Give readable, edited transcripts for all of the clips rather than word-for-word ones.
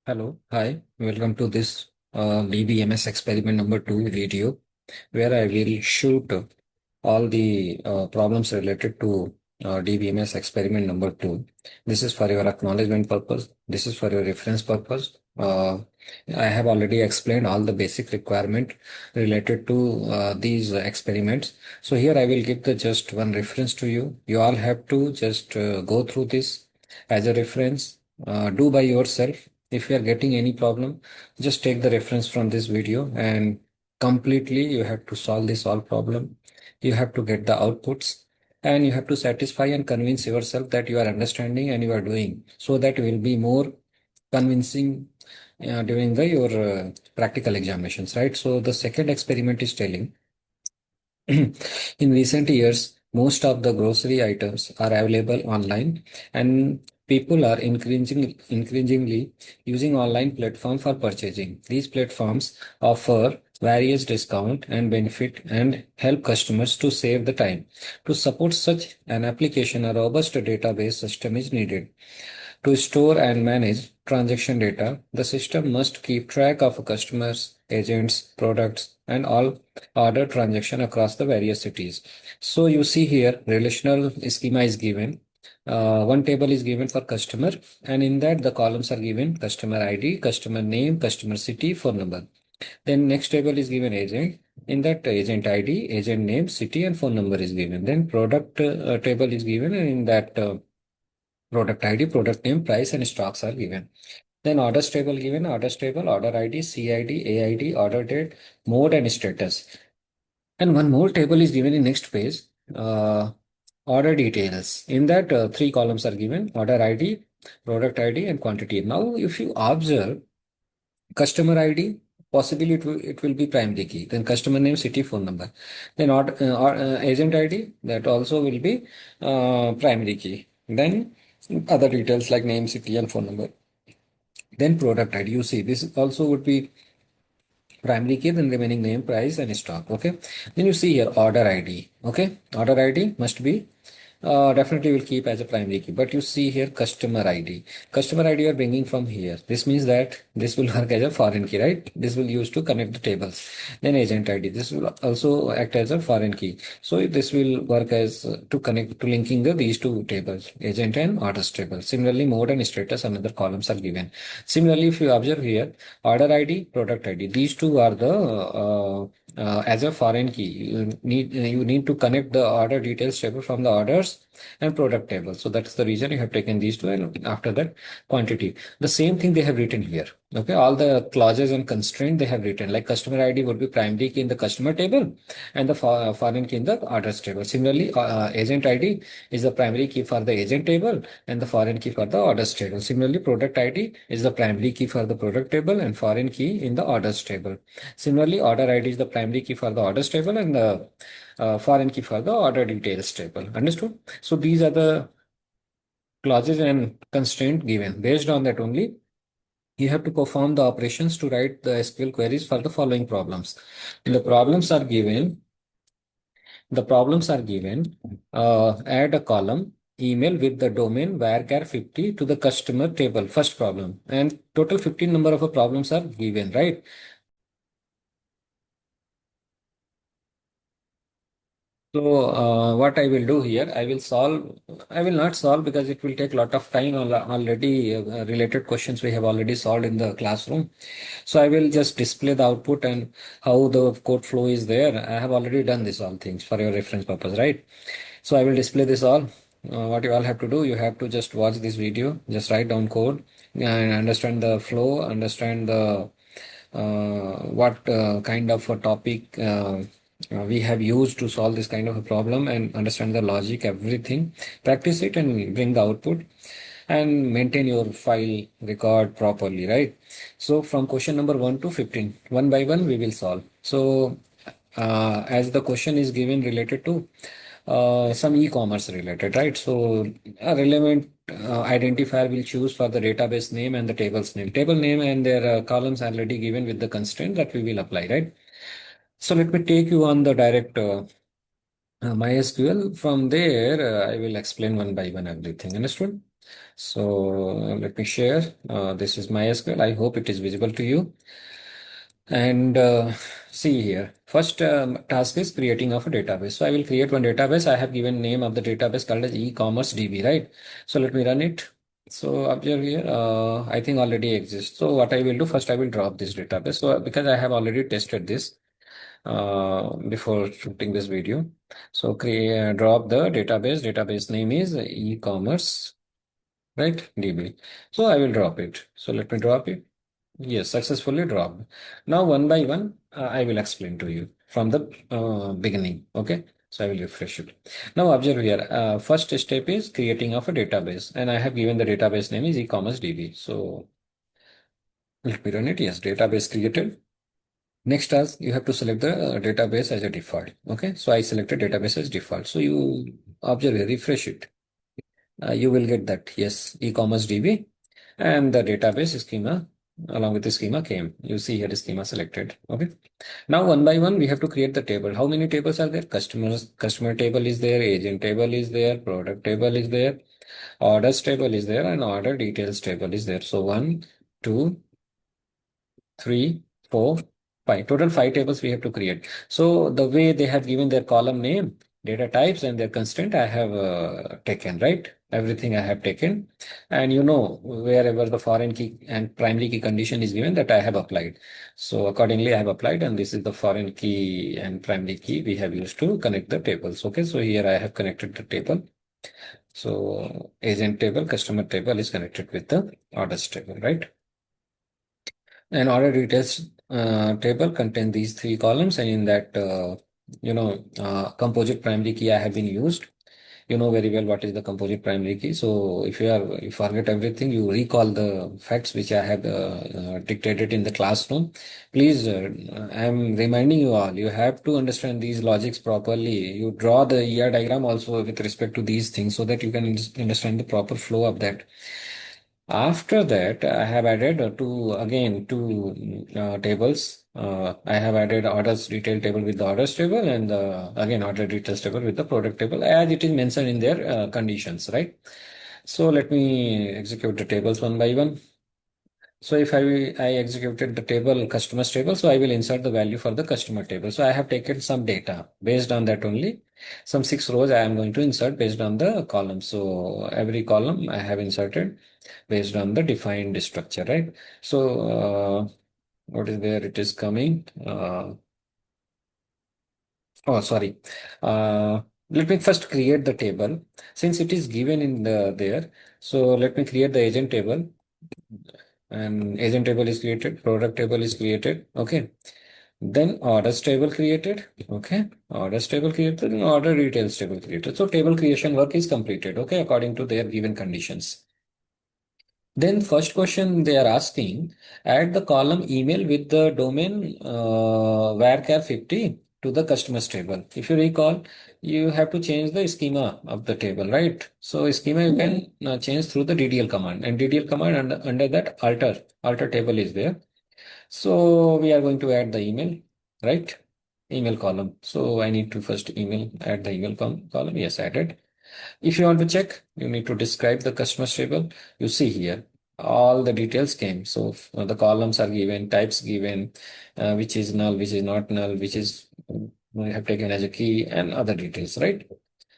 Hello, hi, welcome to this DBMS experiment number 2 video where I will shoot all the problems related to DBMS experiment number 2. This is for your acknowledgement purpose. This is for your reference purpose. I have already explained all the basic requirement related to these experiments. So here I will give the just one reference to you. You all have to just go through this as a reference. Do by yourself. If you are getting any problem, just take the reference from this video and completely you have to solve this all problem. You have to get the outputs and you have to satisfy and convince yourself that you are understanding and you are doing, so that you will be more convincing during your practical examinations, right? So the second experiment is telling in recent years, most of the grocery items are available online, and people are increasingly using online platform for purchasing. These platforms offer various discount and benefit and help customers to save the time. To support such an application, a robust database system is needed. To store and manage transaction data, the system must keep track of customers, agents, products, and all order transaction across the various cities. So you see here, relational schema is given. One table is given for customer, and in that the columns are given customer ID, customer name, customer city, phone number. Then next table is given agent. In that agent ID, agent name, city, and phone number is given. Then product table is given, and in that product ID, product name, price, and stocks are given. Then orders table given, orders table, order ID, CID, AID, order date, mode, and status. And one more table is given in next page, uh, order details. In that, three columns are given, order ID, product ID, and quantity. Now, if you observe customer ID, possibly it will be primary key. Then customer name, city, phone number. Then agent ID, that also will be primary key. Then other details like name, city, and phone number. Then product ID, you see this also would be primary key, then remaining name, price, and stock. Okay. Then you see here order ID. Okay. Order ID must be definitely will keep as a primary key. But you see here customer ID. Customer ID you are bringing from here. This means that this will work as a foreign key, right? This will use to connect the tables. Then agent ID. This will also act as a foreign key. So this will work as to connect to linking these two tables, agent and orders table. Similarly, mode and status, another columns are given. Similarly, if you observe here, order ID, product ID. These two are the as a foreign key. You need to connect the order details table from the orders and product table. So that's the reason you have taken these two, and after that quantity. The same thing they have written here. Okay, all the clauses and constraint they have written, like customer ID would be primary key in the customer table and the foreign key in the orders table. Similarly, agent ID is the primary key for the agent table and the foreign key for the orders table. Similarly, product ID is the primary key for the product table and foreign key in the orders table. Similarly, order ID is the primary key for the orders table and the foreign key for the order details table. Understood? So these are the clauses and constraint given. Based on that only, you have to perform the operations to write the SQL queries for the following problems. The problems are given. The problems are given. Add a column email with the domain varchar 50 to the customer table. First problem, and total 15 number of problems are given, right? So what I will do here, I will not solve because it will take a lot of time. Already related questions we have already solved in the classroom. So I will just display the output and how the code flow is there. I have already done this all things for your reference purpose, right? So I will display this all. What you all have to do, you have to just watch this video, just write down code and understand the flow, understand the what kind of a topic we have used to solve this kind of a problem, and understand the logic, everything. Practice it and bring the output and maintain your file record properly, right? So from question number 1 to 15, one by one we will solve. So as the question is given related to some e-commerce related, right? So a relevant identifier will choose for the database name and the table's name. Table name and their columns are already given with the constraint that we will apply, right? So let me take you on the direct MySQL. From there, I will explain one by one everything. Understood? So let me share. This is MySQL. I hope it is visible to you. And see here, first task is creating of a database. So I will create one database. I have given name of the database called as e-commerce DB, right? So let me run it. So observe here, I think already exists. So what I will do first, I will drop this database. So because I have already tested this before shooting this video. So create drop the database. Database name is e-commerce, right? DB. So I will drop it. So let me drop it. Yes, successfully dropped. Now, one by one, I will explain to you from the beginning. Okay, so I will refresh it. Now, observe here. First step is creating of a database, and I have given the database name is e-commerce DB. So let me run it. Yes, database created. Next task, you have to select the database as a default. Okay, so I selected database as default. So you observe here, refresh it. You will get that yes, e-commerce DB and the database schema along with the schema came. You see here the schema selected. Okay. Now one by one we have to create the table. How many tables are there? Customer table is there, agent table is there, product table is there, orders table is there, and order details table is there. So one, two, three, four, five. Total five tables we have to create. So the way they have given their column name, data types, and their constraint, I have taken, right? Everything I have taken. And you know, wherever the foreign key and primary key condition is given, that I have applied. So accordingly, I have applied, and this is the foreign key and primary key we have used to connect the tables. Okay, so here I have connected the table. So agent table, customer table is connected with the orders table, right? An order details table contain these three columns, and in that, composite primary key I have been used. You know very well what is the composite primary key. So if you forget everything, you recall the facts which I have dictated in the classroom. Please, I am reminding you all, you have to understand these logics properly. You draw the ER diagram also with respect to these things so that you can understand the proper flow of that. After that, I have added two tables. I have added orders detail table with the orders table, and again order details table with the product table as it is mentioned in their conditions, right? So let me execute the tables one by one. So if I executed the table customers table, so I will insert the value for the customer table. So I have taken some data based on that only. Some 6 rows I am going to insert based on the column. So every column I have inserted based on the defined structure, right? So what is there? It is coming. Oh, sorry. Let me first create the table since it is given in the there. So let me create the agent table, and agent table is created, product table is created. Okay. Then orders table created. Okay. Orders table created and order details table created. So table creation work is completed. Okay. According to their given conditions. Then first question they are asking, add the column email with the domain varchar 50 to the customers table. If you recall, you have to change the schema of the table, right? So schema you can change through the DDL command, and DDL command under that alter table is there. So we are going to add the email, right? Email column. So I need to first add the email column. Yes, added. If you want to check, you need to describe the customer table. You see here, all the details came. So the columns are given, types given, which is null, which is not null, which is we have taken as a key, and other details, right?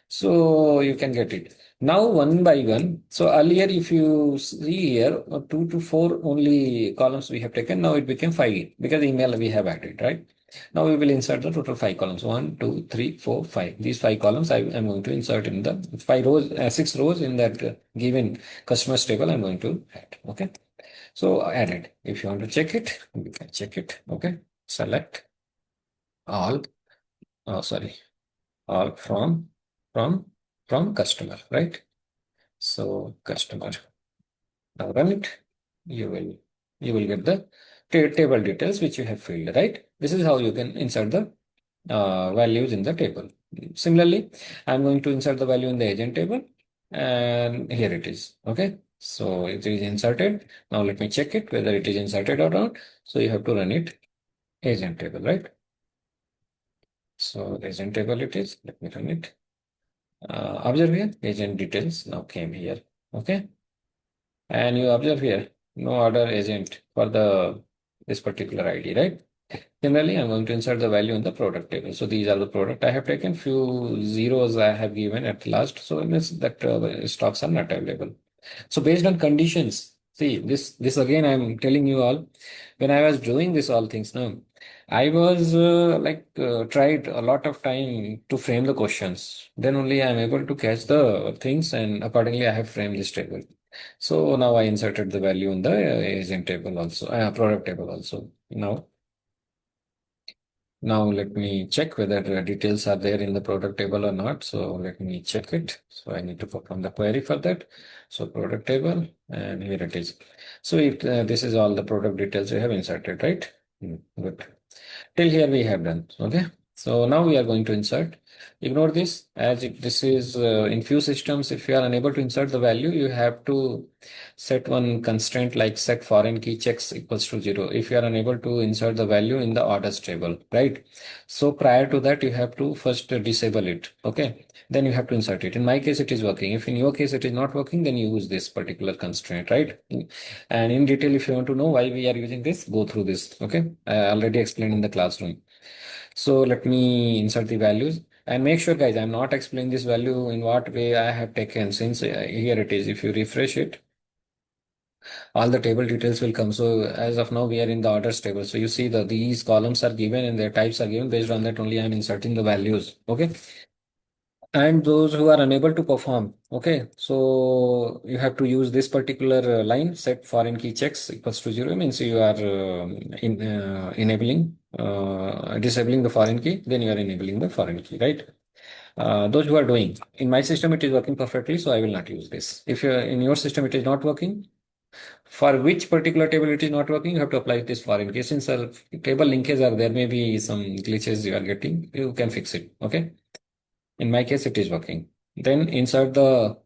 So you can get it. Now one by one. So earlier, if you see here, 2 to 4 only columns we have taken. Now it became 5 because email we have added, right? Now we will insert the total 5 columns. 1, 2, 3, 4, 5. These 5 columns I am going to insert in the 5 rows, 6 rows in that given customers table. I'm going to add. Okay. So added. If you want to check it, you can check it. Okay. Select all. Oh, sorry. All from from customer, right? So customer. Now run it. You will get the table details which you have filled, right? This is how you can insert the values in the table. Similarly, I'm going to insert the value in the agent table, and here it is. Okay, so it is inserted. Now let me check it whether it is inserted or not. So you have to run it agent table, right? So agent table it is. Let me run it. Observe here, agent details now came here. Okay. And you observe here, no order agent for the this particular ID, right? Similarly, I'm going to insert the value in the product table. So these are the product I have taken. Few zeros I have given at last. So it means that stocks are not available. So based on conditions, see this again. I'm telling you all. When I was doing this all things now, I was tried a lot of time to frame the questions. Then only I'm able to catch the things, and accordingly I have framed this table. So now I inserted the value in the agent table also, product table also. Now let me check whether the details are there in the product table or not. So let me check it. So I need to perform the query for that. So product table, and here it is. So this is all the product details we have inserted, right? Good. Till here we have done. Okay. So now we are going to insert. Ignore this, as if this is in few systems. If you are unable to insert the value, you have to set one constraint like set foreign key checks equals to 0 if you are unable to insert the value in the orders table, right? So prior to that, you have to first disable it. Okay. Then you have to insert it. In my case, it is working. If in your case it is not working, then you use this particular constraint, right? And in detail, if you want to know why we are using this, go through this. Okay. I already explained in the classroom. So let me insert the values, and make sure guys, I'm not explaining this value in what way I have taken, since here it is. If you refresh it, all the table details will come. So as of now, we are in the orders table. So you see that these columns are given and their types are given. Based on that only I'm inserting the values. Okay. And those who are unable to perform, okay, so you have to use this particular line, set foreign key checks equals to 0, means you are enabling, disabling the foreign key, then you are enabling the foreign key, right? Those who are doing, in my system it is working perfectly, so I will not use this. If you're in your system it is not working, for which particular table it is not working, you have to apply this foreign key. Since table linkages are there, may be some glitches you are getting, you can fix it. Okay. In my case, it is working. Then insert the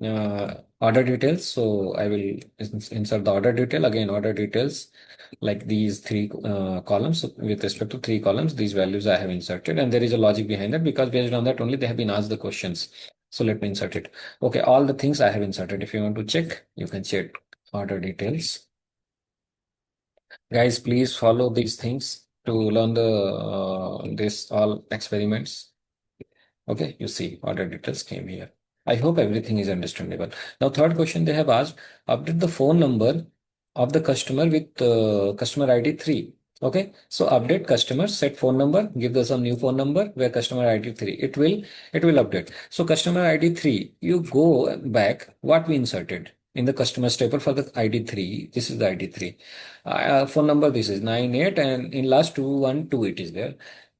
order details. So I will insert the order detail. Again, order details like these three columns. So with respect to three columns, these values I have inserted, and there is a logic behind that, because based on that only they have been asked the questions. So let me insert it. Okay, all the things I have inserted. If you want to check, you can check order details. Guys, please follow these things to learn the this all experiments. Okay, you see order details came here. I hope everything is understandable. Now, third question they have asked, update the phone number of the customer with customer ID 3. Okay, so update customer, set phone number, give us some new phone number where customer ID 3. It will update. So customer ID 3, you go back what we inserted in the customer table for the ID 3. This is the ID 3. Phone number, this is 98, and in last 212 it is there.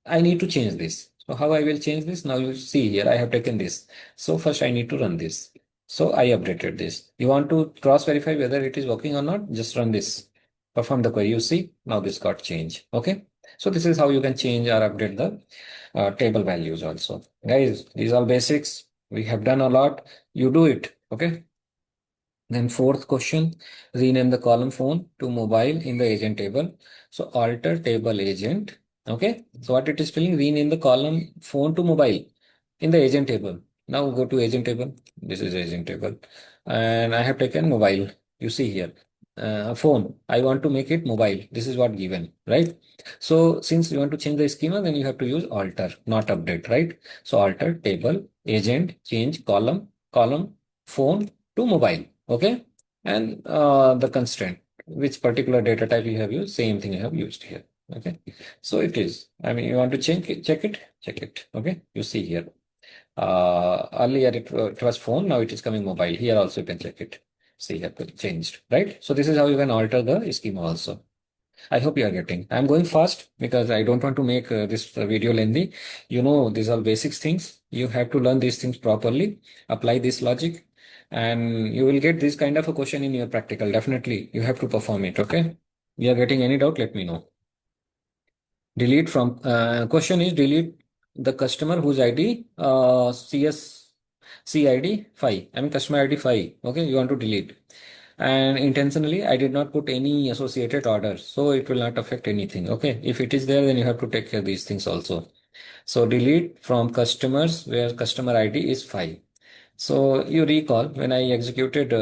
I need to change this. So how I will change this? Now you see here, I have taken this. So first I need to run this. So I updated this. You want to cross verify whether it is working or not? Just run this. Perform the query. You see, now this got changed. Okay. So this is how you can change or update the table values also. Guys, these are basics. We have done a lot. You do it. Okay. Then fourth question, rename the column phone to mobile in the agent table. So alter table agent. Okay. So what it is telling, rename the column phone to mobile in the agent table. Now go to agent table. This is agent table. And I have taken mobile. You see here. Phone. I want to make it mobile. This is what given, right? So since you want to change the schema, then you have to use alter, not update, right? So alter table, agent, change column, phone to mobile. Okay. And the constraint, which particular data type you have used, same thing I have used here. Okay. So it is, I mean, you want to check it. Okay. You see here. Earlier it was phone, now it is coming mobile. Here also you can check it. See here, it changed, right? So this is how you can alter the schema also. I hope you are getting. I'm going fast because I don't want to make this video lengthy. You know, these are basics things. You have to learn these things properly, apply this logic, and you will get this kind of a question in your practical. Definitely, you have to perform it. Okay. You are getting any doubt? Let me know. Delete from question is delete the customer whose ID CID 5. I mean customer ID 5. Okay, you want to delete. And intentionally, I did not put any associated order, so it will not affect anything. Okay, if it is there, then you have to take care of these things also. So delete from customers where customer ID is 5. So you recall when I executed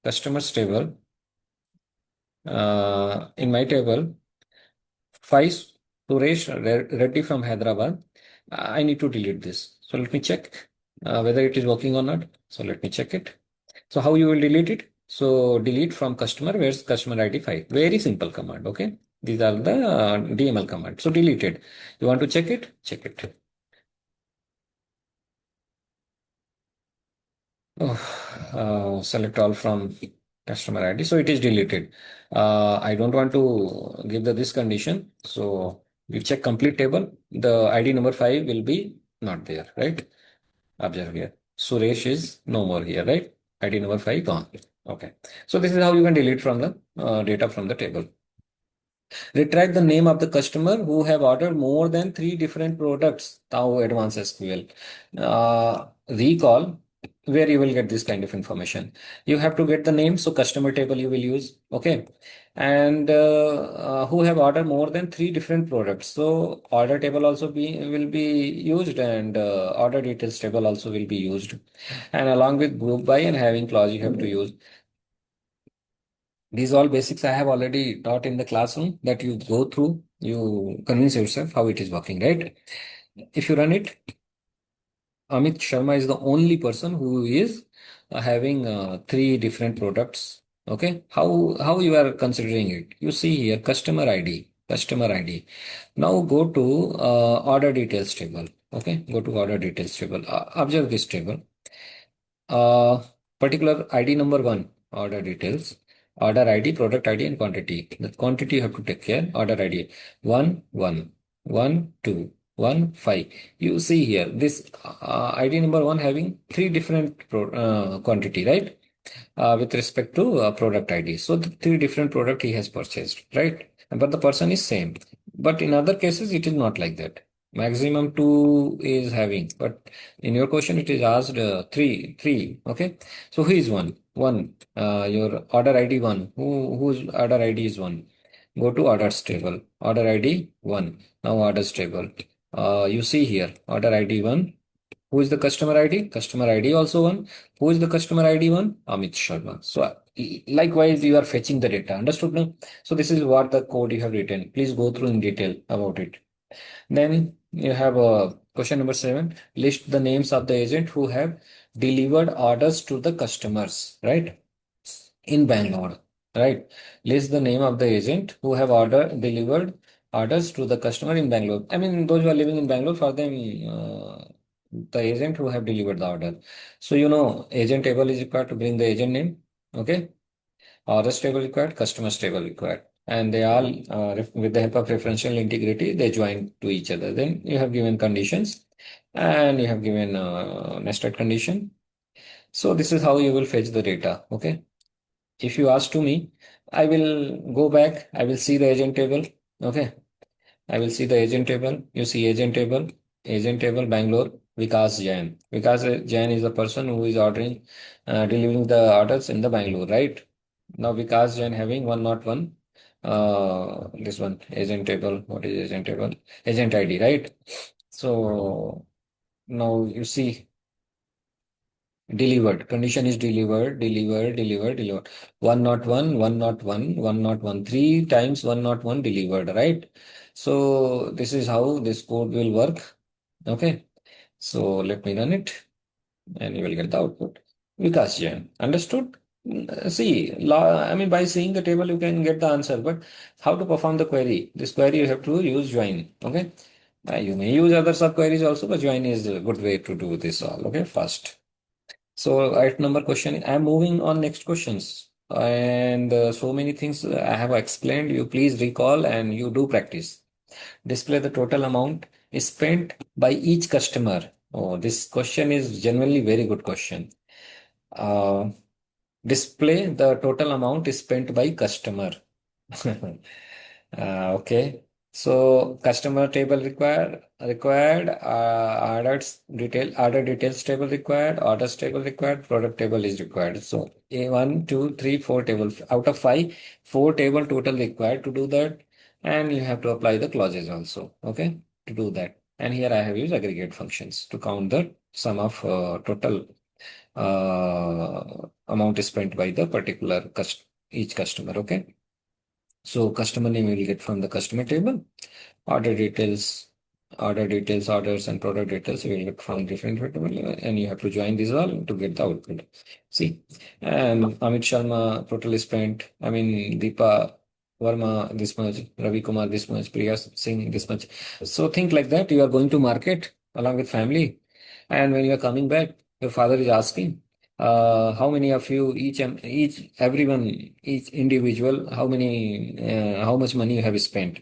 customers table, in my table, 5 Suresh Reddy from Hyderabad. I need to delete this. So let me check whether it is working or not. So let me check it. So how you will delete it? So delete from customer, where's customer ID 5? Very simple command. Okay. These are the DML command. So delete it. You want to check it? Check it. Select all from customer ID. So it is deleted. I don't want to give this condition. So we check complete table. The ID number 5 will be not there, right? Observe here. Suresh is no more here, right? ID number 5 gone. Okay. So this is how you can delete from the data from the table. Retrieve the name of the customer who have ordered more than 3 different products. Now advanced SQL. Recall where you will get this kind of information. You have to get the name, so customer table you will use. Okay. And who have ordered more than 3 different products. So order table also will be used, and order details table also will be used. And along with group by and having clause you have to use. These all basics I have already taught in the classroom that you go through, you convince yourself how it is working, right? If you run it, Amit Sharma is the only person who is having 3 different products. Okay, how you are considering it? You see here customer ID, customer ID. Now go to order details table. Okay, go to order details table. Observe this table. Uh, Particular ID number 1, order details, order ID, product ID, and quantity. The quantity you have to take care. Order ID 1, 1, 1, 2, 1, 5. You see here this ID number 1 having 3 different quantity, right? With respect to product ID. So the 3 different product he has purchased, right? But the person is same. But in other cases, it is not like that. Maximum 2 is having, but in your question, it is asked 3. Okay. So who is 1? 1. Your order ID 1. Whose order ID is 1? Go to orders table. Order ID 1. Now orders table. You see here order ID 1. Who is the customer ID? Customer ID also 1. Who is the customer ID 1? Amit Sharma. So likewise, you are fetching the data. Understood now? So this is what the code you have written. Please go through in detail about it. Then you have question number 7. List the names of the agent who have delivered orders to the customers, right? In Bangalore, right? List the name of the agent who have delivered orders to the customer in Bangalore. I mean, those who are living in Bangalore, for them, the agent who have delivered the order. So, agent table is required to bring the agent name. Okay. Orders table required, customers table required. And they all, with the help of referential integrity, they join to each other. Then you have given conditions and you have given nested condition. So this is how you will fetch the data. Okay. If you ask to me, I will go back. I will see the agent table. Okay. I will see the agent table. You see agent table, Bangalore, Vikas Jain. Vikas Jain is the person who is delivering the orders in the Bangalore, right? Now Vikas Jain having 101, this one, agent table. What is agent table? Agent ID, right? So now you see delivered. Condition is delivered. 101, 3 times 101 delivered, right? So this is how this code will work. Okay. So let me run it and you will get the output. Vikas Jain. Understood? See, I mean, by seeing the table, you can get the answer, but how to perform the query? This query you have to use join. Okay. You may use other subqueries also, but join is a good way to do this all. Okay. First. So at number question, I'm moving on next questions. And so many things I have explained. You please recall and you do practice. Display the total amount spent by each customer. Oh, this question is genuinely very good question. Uh, Display the total amount spent by customer. Okay. So customer table required, order details table required, orders table required, product table is required. So a 1, 2, 3, 4 table out of 5, 4 table total required to do that, and you have to apply the clauses also. Okay, to do that. And here I have used aggregate functions to count the sum of total amount spent by the particular each customer. Okay. So customer name will get from the customer table. Order details, orders, and product details will get from different table, and you have to join these all to get the output. See, Amit Sharma total spent. I mean, Deepa Verma this much, Ravi Kumar this much, Priya Singh this much. So think like that. You are going to market along with family, and when you are coming back, your father is asking, how many of you, everyone, each individual, how much money you have spent?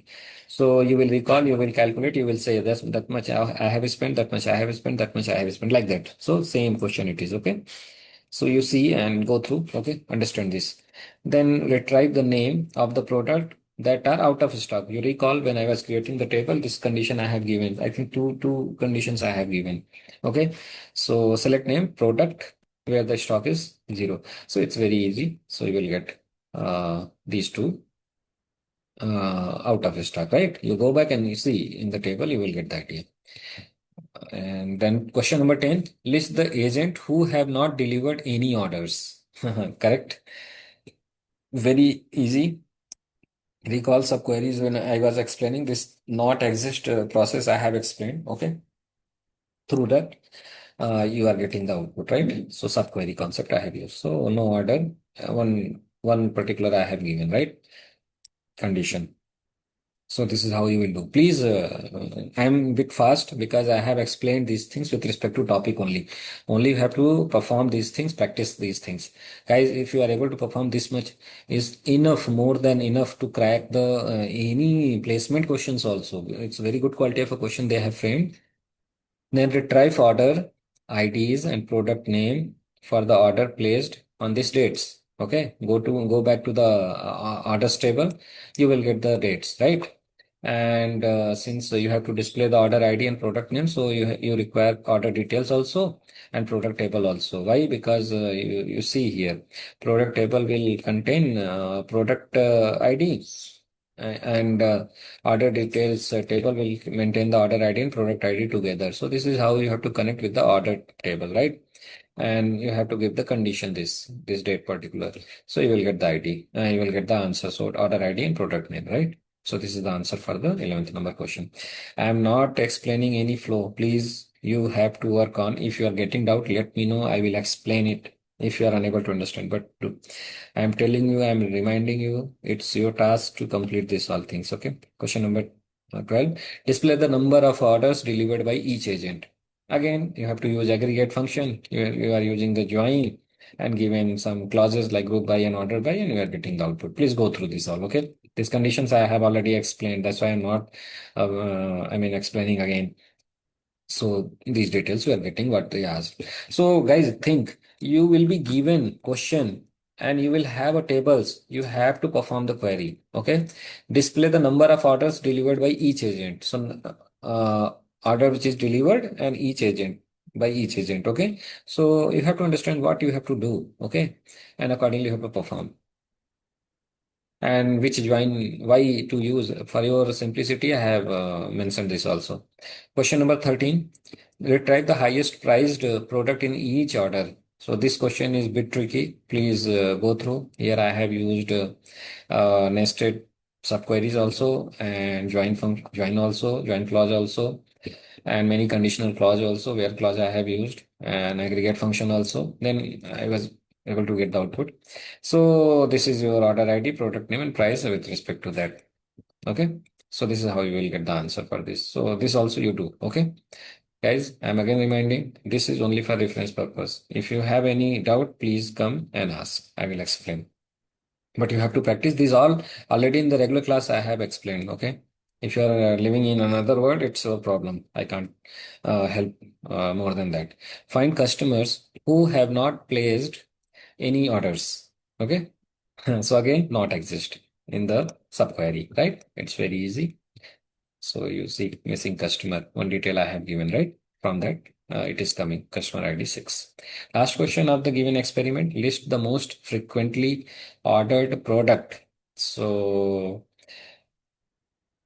So you will recall, you will calculate, you will say that much I have spent, that much I have spent, that much I have spent, like that. So same question it is. Okay. So you see and go through. Okay. Understand this. Then retrieve the name of the product that are out of stock. You recall when I was creating the table, this condition I have given. I think two conditions I have given. Okay. So select name product where the stock is 0. So it's very easy. So you will get these two out of stock, right? You go back and you see in the table, you will get the idea. And then question number 10, list the agent who have not delivered any orders. Correct. Very easy. Recall subqueries when I was explaining this not exist process I have explained. Okay. Through that, you are getting the output, right? So subquery concept I have used. So no order, one particular I have given, right? Condition. So this is how you will do. Please, I'm a bit fast because I have explained these things with respect to topic only. Only you have to perform these things, practice these things. Guys, if you are able to perform this much is enough, more than enough to crack the any placement questions also. It's very good quality of a question they have framed. Then retrieve order IDs and product name for the order placed on these dates. Okay, go back to the orders table. You will get the dates, right? And since you have to display the order ID and product name, so you require order details also and product table also. Why? Because you see here, product table will contain product ID and order details table will maintain the order ID and product ID together. So this is how you have to connect with the order table, right? And you have to give the condition this date particular. So you will get the ID and you will get the answer. So order ID and product name, right? So this is the answer for the 11th number question. I am not explaining any flow. Please, you have to work on. If you are getting doubt, let me know. I will explain it if you are unable to understand. But I am telling you, I am reminding you, it's your task to complete these all things. Okay. Question number 12. Display the number of orders delivered by each agent. Again, you have to use aggregate function. You are using the join and given some clauses like group by and order by, and you are getting the output. Please go through this all. Okay. These conditions I have already explained. That's why I'm not, explaining again. So these details we are getting what they asked. So guys, think you will be given question and you will have a tables. You have to perform the query. Okay. Display the number of orders delivered by each agent. So order which is delivered and each agent by each agent. Okay. So you have to understand what you have to do. Okay. And accordingly you have to perform. And which join why to use for your simplicity I have mentioned this also. Question number 13, retrieve the highest priced product in each order. So this question is a bit tricky. Please go through. Here I have used nested subqueries also and join clause also, and many conditional clause also, where clause I have used, and aggregate function also. Then I was able to get the output. So this is your order ID, product name, and price with respect to that. Okay. So this is how you will get the answer for this. So this also you do. Okay. Guys, I'm again reminding this is only for reference purpose. If you have any doubt, please come and ask. I will explain. But you have to practice these all already in the regular class I have explained. Okay. If you are living in another world, it's a problem. I can't help more than that. Find customers who have not placed any orders. Okay. So again, not exist in the subquery, right? It's very easy. So you see missing customer, one detail I have given, right? From that, it is coming customer ID 6. Last question of the given experiment, list the most frequently ordered product. So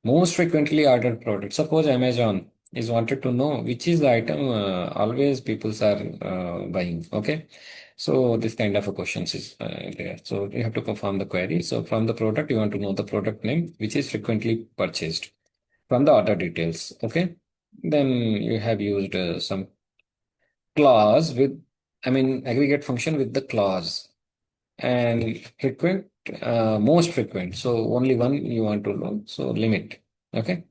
most frequently ordered product, suppose Amazon. is wanted to know which is the item always people are buying. Okay. So this kind of a questions is there. So you have to perform the query. So from the product, you want to know the product name, which is frequently purchased from the order details. Okay. Then you have used some clause with, I mean, aggregate function with the clause and frequent, most frequent. So only one you want to know. So limit. Okay.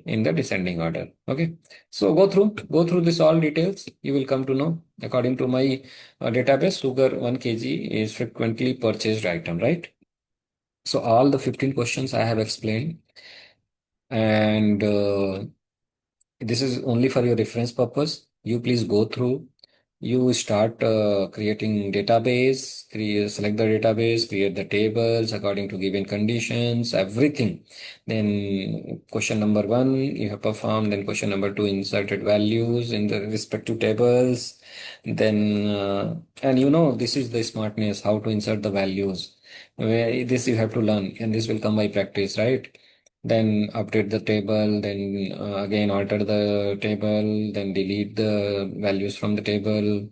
In the descending order. Okay. So go through this all details. You will come to know according to my database, sugar 1 kg is frequently purchased item, right? So all the 15 questions I have explained, and this is only for your reference purpose. You please go through. You start creating database, select the database, create the tables according to given conditions, everything. Then question number one, you have performed. Then question number two, inserted values in the respective tables. Then, and this is the smartness, how to insert the values. This you have to learn, and this will come by practice, right? Then update the table, then again alter the table, then delete the values from the table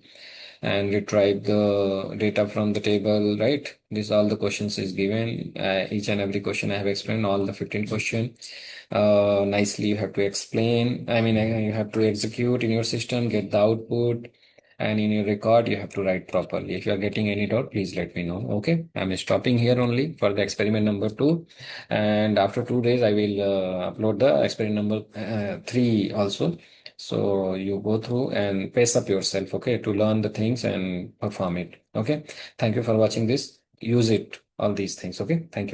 and retrieve the data from the table, right? This all the questions is given. Each and every question I have explained, all the 15 question. Nicely you have to explain. I mean, you have to execute in your system, get the output, and in your record you have to write properly. If you are getting any doubt, please let me know. Okay, I'm stopping here only for the experiment number 2, and after 2 days I will upload the experiment number 3 also. So you go through and pace up yourself, okay, to learn the things and perform it. Okay, thank you for watching this. Use it, all these things. Okay, thank you.